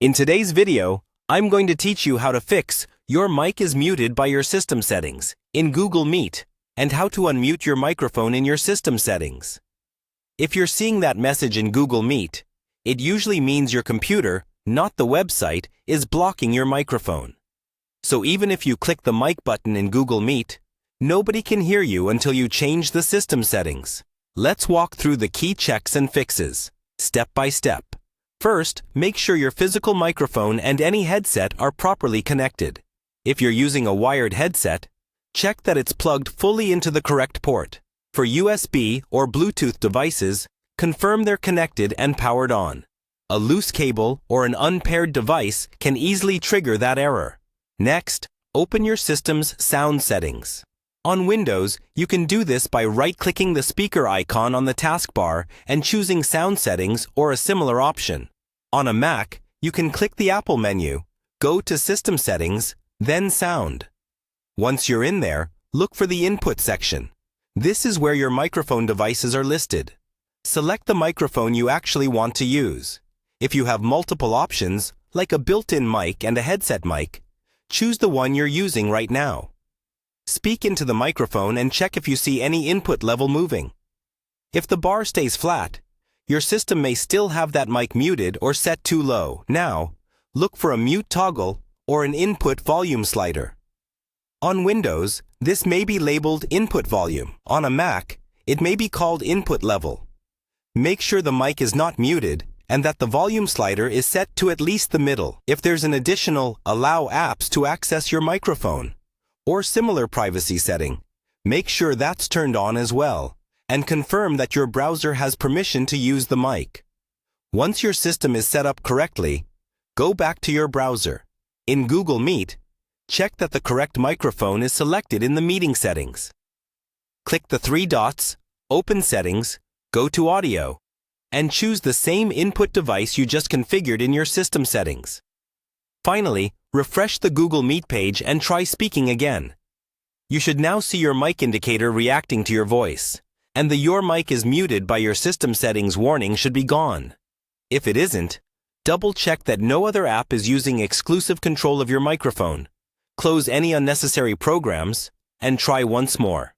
In today's video, I'm going to teach you how to fix "Your mic is muted by your system settings" in Google Meet and how to unmute your microphone in your system settings. If you're seeing that message in Google Meet, it usually means your computer, not the website, is blocking your microphone. So even if you click the mic button in Google Meet, nobody can hear you until you change the system settings. Let's walk through the key checks and fixes, step by step. First, make sure your physical microphone and any headset are properly connected. If you're using a wired headset, check that it's plugged fully into the correct port. For USB or Bluetooth devices, confirm they're connected and powered on. A loose cable or an unpaired device can easily trigger that error. Next, open your system's sound settings. On Windows, you can do this by right-clicking the speaker icon on the taskbar and choosing Sound Settings or a similar option. On a Mac, you can click the Apple menu, go to System Settings, then Sound. Once you're in there, look for the Input section. This is where your microphone devices are listed. Select the microphone you actually want to use. If you have multiple options, like a built-in mic and a headset mic, choose the one you're using right now. Speak into the microphone and check if you see any input level moving. If the bar stays flat, your system may still have that mic muted or set too low. Now, look for a mute toggle or an input volume slider. On Windows, this may be labeled input volume. On a Mac, it may be called input level. Make sure the mic is not muted and that the volume slider is set to at least the middle. If there's an additional allow apps to access your microphone or similar privacy setting, make sure that's turned on as well, and confirm that your browser has permission to use the mic. Once your system is set up correctly, go back to your browser. In Google Meet, check that the correct microphone is selected in the meeting settings. Click the three dots, open Settings, go to Audio, and choose the same input device you just configured in your system settings. Finally, refresh the Google Meet page and try speaking again. You should now see your mic indicator reacting to your voice, and the "Your mic is muted by your system settings" warning should be gone. If it isn't, double-check that no other app is using exclusive control of your microphone. Close any unnecessary programs, and try once more.